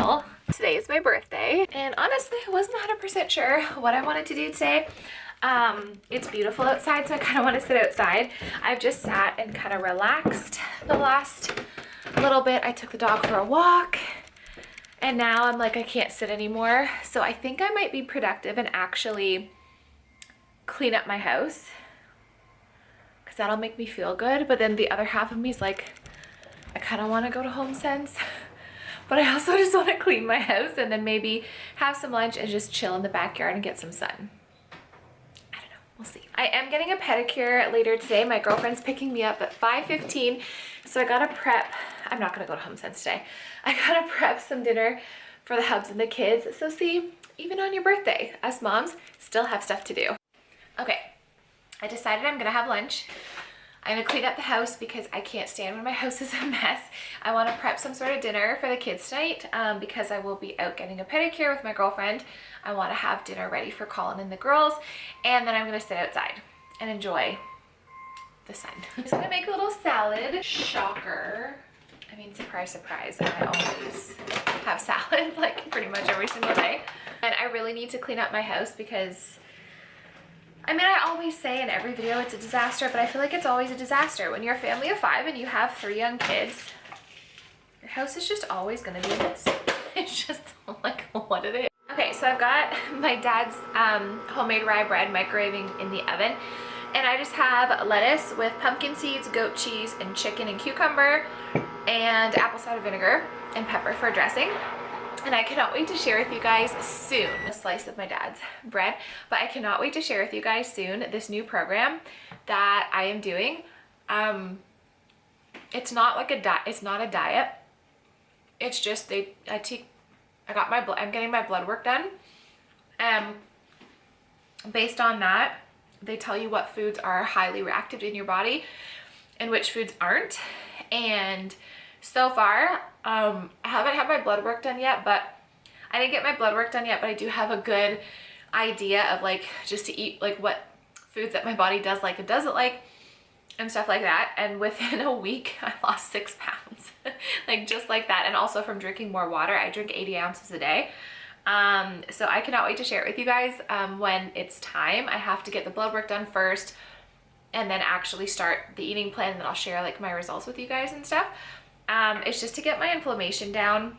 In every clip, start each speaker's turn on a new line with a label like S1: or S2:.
S1: channel. Today is my birthday, and honestly I wasn't 100% sure what I wanted to do today. It's beautiful outside, so I kind of want to sit outside. I've just sat and kind of relaxed the last little bit. I took the dog for a walk, and now I'm like, I can't sit anymore. So I think I might be productive and actually clean up my house, because that'll make me feel good. But then the other half of me is like, I kind of want to go to HomeSense, but I also just want to clean my house and then maybe have some lunch and just chill in the backyard and get some sun. I don't know, we'll see. I am getting a pedicure later today. My girlfriend's picking me up at 5:15, so I gotta prep. I'm not gonna go to HomeSense today. I gotta prep some dinner for the hubs and the kids. So see, even on your birthday, us moms still have stuff to do. Okay, I decided I'm gonna have lunch. I'm gonna clean up the house because I can't stand when my house is a mess. I want to prep some sort of dinner for the kids tonight because I will be out getting a pedicure with my girlfriend. I want to have dinner ready for Colin and the girls, and then I'm gonna sit outside and enjoy the sun. I'm just gonna make a little salad. Shocker. I mean, surprise, surprise. I always have salad like pretty much every single day. And I really need to clean up my house because I mean, I always say in every video it's a disaster, but I feel like it's always a disaster. When you're a family of 5 and you have 3 young kids, your house is just always gonna be a mess. It's just like what it is. Okay, so I've got my dad's homemade rye bread microwaving in the oven, and I just have lettuce with pumpkin seeds, goat cheese, and chicken and cucumber, and apple cider vinegar and pepper for dressing. And I cannot wait to share with you guys soon a slice of my dad's bread, but I cannot wait to share with you guys soon this new program that I am doing. It's not like a diet. It's not a diet. It's just I'm getting my blood work done, and based on that, they tell you what foods are highly reactive in your body and which foods aren't. And so far, I haven't had my blood work done yet, but I didn't get my blood work done yet, but I do have a good idea of like just to eat like what foods that my body does like and doesn't like and stuff like that. And within a week, I lost 6 pounds, like just like that. And also from drinking more water. I drink 80 ounces a day. So I cannot wait to share it with you guys when it's time. I have to get the blood work done first and then actually start the eating plan, and then I'll share like my results with you guys and stuff. It's just to get my inflammation down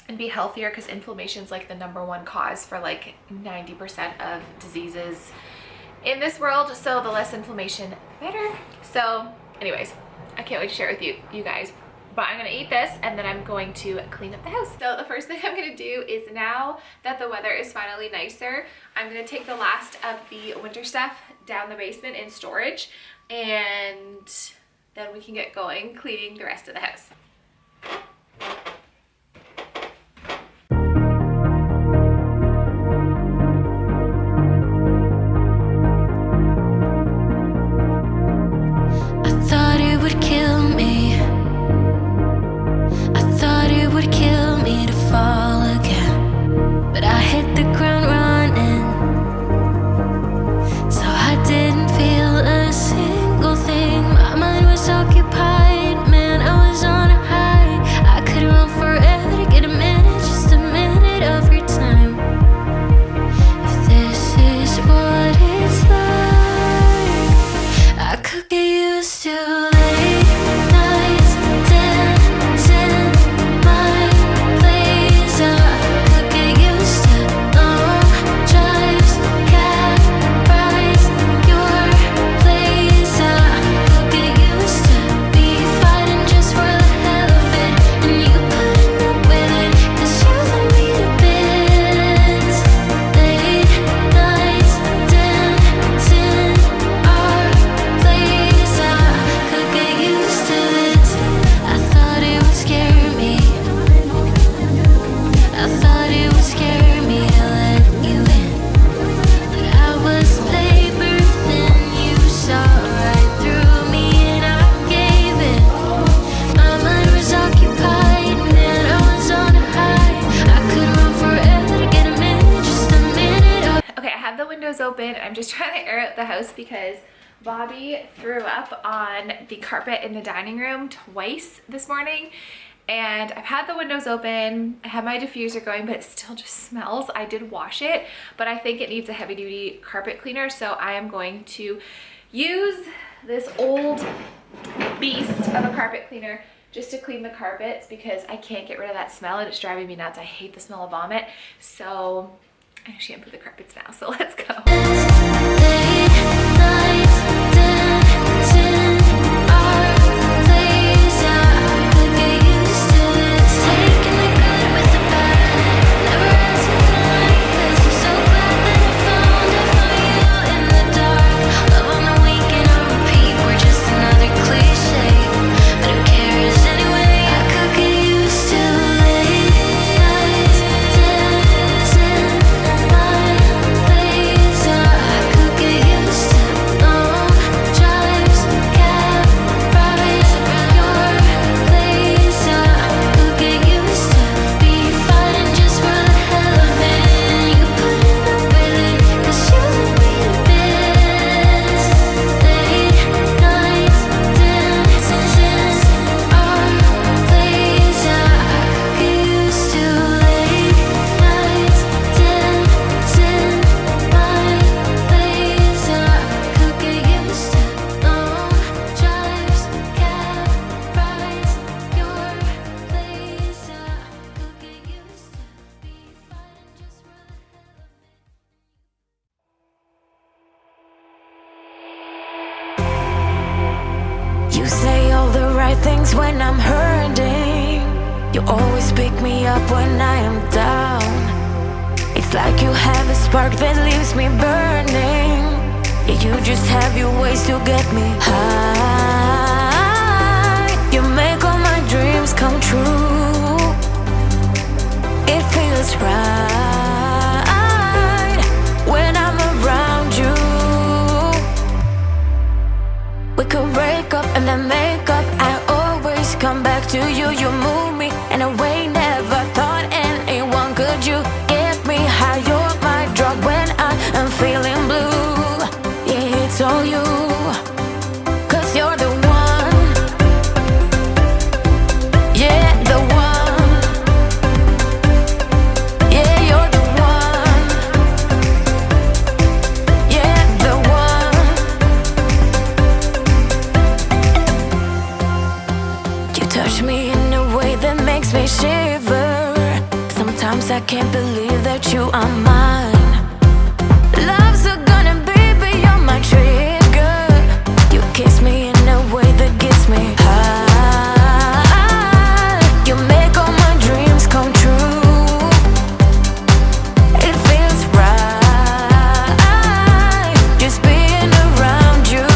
S1: and be healthier, because inflammation is like the #1 cause for like 90% of diseases in this world. So the less inflammation, the better. So anyways, I can't wait to share it with you guys. But I'm gonna eat this and then I'm going to clean up the house. So the first thing I'm gonna do is, now that the weather is finally nicer, I'm gonna take the last of the winter stuff down the basement in storage, and then we can get going cleaning the rest of the house.
S2: I thought it would kill me. I thought it would kill me to fall again, but I hit the ground running, so I didn't feel a single thing. My mind was occupied, man, I was on a high. I could run forever to get a minute, just a minute of your time. If this is what it's like, I could get used to late nights dancing my place. I could get used to long drives, cat rides, your place. I could get used to be fighting just for the hell of it, and you putting up with it, 'cause you let me to bits. Late nights dancing our place. I could get used to this. I thought it would scare me. I thought it would scare me to let you in, but I was paper thin. You saw right through me and I gave in. My mind was occupied, man, I was on a high. I could run forever to get a minute, just a minute of.
S1: Okay, I have the windows open. I'm just trying to air out the house because Bobby threw up on the carpet in the dining room twice this morning, And I've had the windows open, I have my diffuser going, but it still just smells. I did wash it, but I think it needs a heavy duty carpet cleaner. So I am going to use this old beast of a carpet cleaner just to clean the carpets because I can't get rid of that smell and it's driving me nuts. I hate the smell of vomit. So I shampoo the carpets now, so let's go.
S2: You say all the right things when I'm hurting. You always pick me up when I am down. It's like you have a spark that leaves me burning. Yeah, you just have your ways to get me high. You make all my dreams come true. It feels right when I'm around you. We could break up and then make up. I always come back to you. You move me in a way never thought anyone could. You get me high. You're my drug when I am feeling blue. Yeah, it's all you. 'Cause you're the one. Yeah, the one. Yeah, you're the one. Yeah, the one. You touch me in a way that makes me shiver. Sometimes I can't believe that you are mine. Love's gonna be beyond my trigger. You kiss me in a way that gets me high. You make all my dreams come true. It feels right just being around you.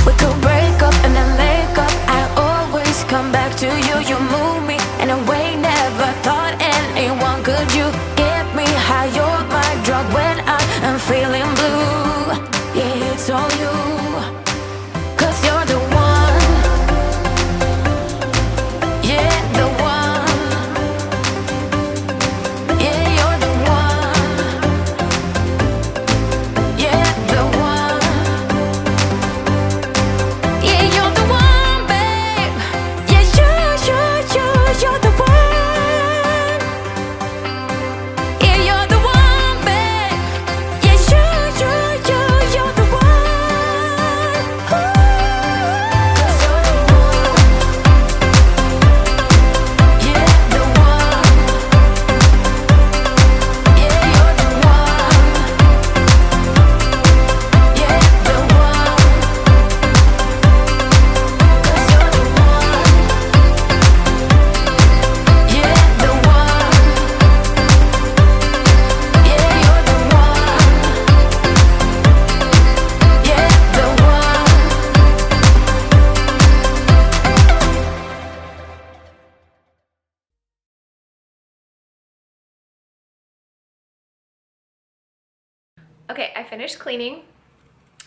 S2: We could break up and then make up. I always come back to you. You move me in a way never thought anyone could. You get me high. You're my drug when I am feeling blue. Yeah, it's all you. 'Cause you're the one. Yeah, the one. Yeah, you're the one. Yeah, the one. Yeah, you're the one, babe. Yeah, you're the one. Yeah, you're the one, babe. Yeah, you're the one. Ooh. 'Cause you're the one. Yeah, the one. Yeah, you're the one. Yeah, the one. 'Cause you're the one. Yeah, the one. Yeah, you're the one. Yeah, the one.
S1: Okay, I finished cleaning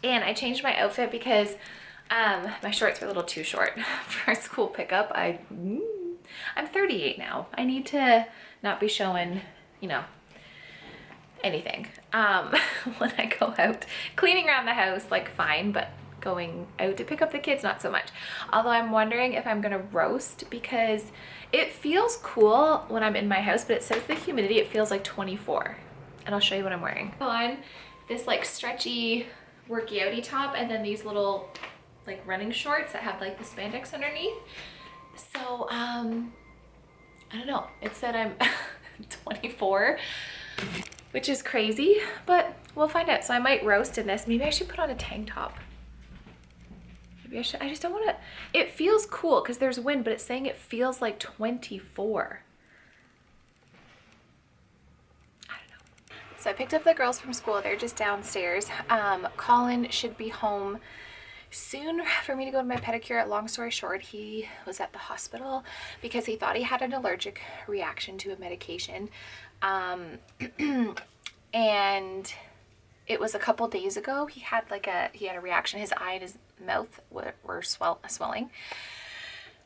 S1: and I changed my outfit because my shorts were a little too short for a school pickup. I'm 38 now. I need to not be showing, you know, anything when I go out. Cleaning around the house, like, fine, but going out to pick up the kids, not so much. Although I'm wondering if I'm gonna roast, because it feels cool when I'm in my house, but it says the humidity, it feels like 24. And I'll show you what I'm wearing. On this like stretchy worky outy top, and then these little like running shorts that have like the spandex underneath. So I don't know, it said I'm 24, which is crazy, but we'll find out. So I might roast in this. Maybe I should put on a tank top. Maybe I should. I just don't want to. It feels cool because there's wind, but it's saying it feels like 24. I don't know. So I picked up the girls from school. They're just downstairs. Colin should be home soon for me to go to my pedicure. Long story short, he was at the hospital because he thought he had an allergic reaction to a medication. And it was a couple days ago. He had a reaction. His eye and his mouth were swelling.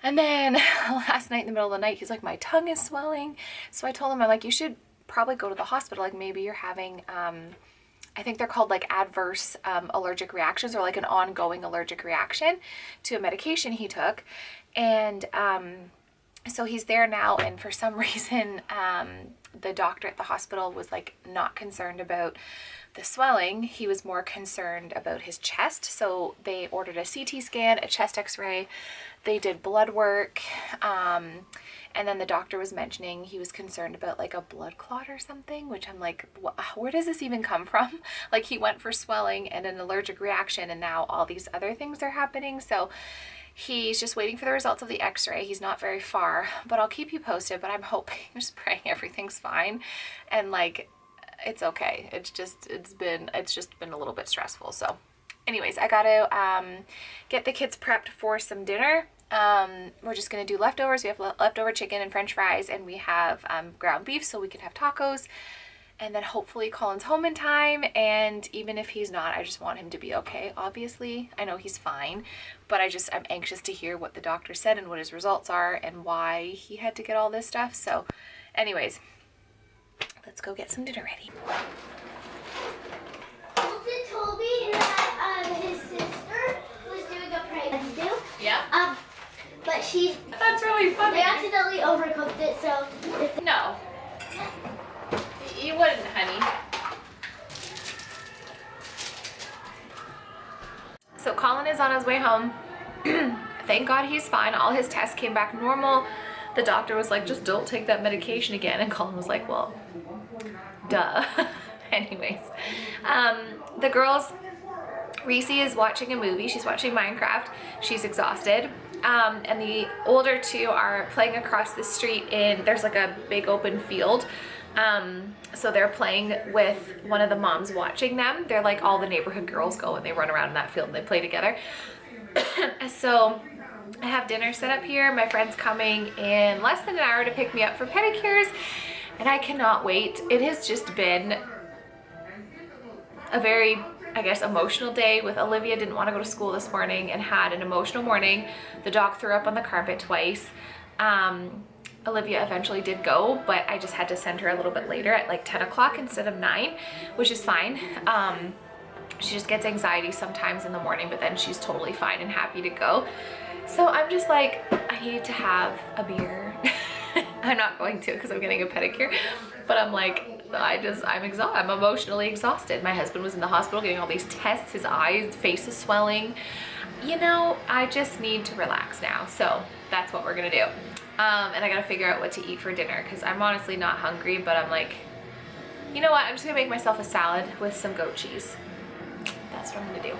S1: And then last night in the middle of the night, he's like, my tongue is swelling. So I told him, I'm like, you should probably go to the hospital. Like maybe you're having, I think they're called like adverse allergic reactions, or like an ongoing allergic reaction to a medication he took. And so he's there now, and for some reason the doctor at the hospital was like not concerned about the swelling. He was more concerned about his chest. So they ordered a CT scan, a chest x-ray, they did blood work, and then the doctor was mentioning he was concerned about like a blood clot or something, which I'm like, where does this even come from? Like he went for swelling and an allergic reaction, and now all these other things are happening. So he's just waiting for the results of the x-ray. He's not very far, but I'll keep you posted. But I'm hoping, just praying everything's fine, and like it's okay. It's just been a little bit stressful. So anyways, I gotta get the kids prepped for some dinner. We're just gonna do leftovers. We have leftover chicken and french fries, and we have ground beef, so we can have tacos. And then hopefully Colin's home in time, and even if he's not, I just want him to be okay. Obviously, I know he's fine, but I'm anxious to hear what the doctor said and what his results are and why he had to get all this stuff. So anyways, let's go get some dinner ready.
S3: Toby that his sister was doing a prank to do.
S1: Yeah.
S3: But
S1: That's really funny.
S3: they accidentally overcooked it, so
S1: No. You wouldn't, honey. So Colin is on his way home. Thank God he's fine. All his tests came back normal. The doctor was like, just don't take that medication again. And Colin was like, well, duh. Anyways, the girls, Reese is watching a movie. She's watching Minecraft. She's exhausted. And the older two are playing across the street there's like a big open field. So they're playing with one of the moms watching them. They're like all the neighborhood girls go and they run around in that field and they play together. So I have dinner set up here. My friend's coming in less than an hour to pick me up for pedicures, and I cannot wait. It has just been a very, I guess, emotional day with Olivia. Didn't want to go to school this morning and had an emotional morning. The dog threw up on the carpet twice. Olivia eventually did go, but I just had to send her a little bit later at like 10 o'clock instead of 9, which is fine. She just gets anxiety sometimes in the morning, but then she's totally fine and happy to go. So I'm just like, I need to have a beer. I'm not going to because I'm getting a pedicure, but I'm like, I'm exhausted. I'm emotionally exhausted. My husband was in the hospital getting all these tests. His eyes, face is swelling. You know, I just need to relax now. So that's what we're gonna do. And I gotta figure out what to eat for dinner because I'm honestly not hungry, but I'm like, you know what? I'm just gonna make myself a salad with some goat cheese. That's what I'm gonna do.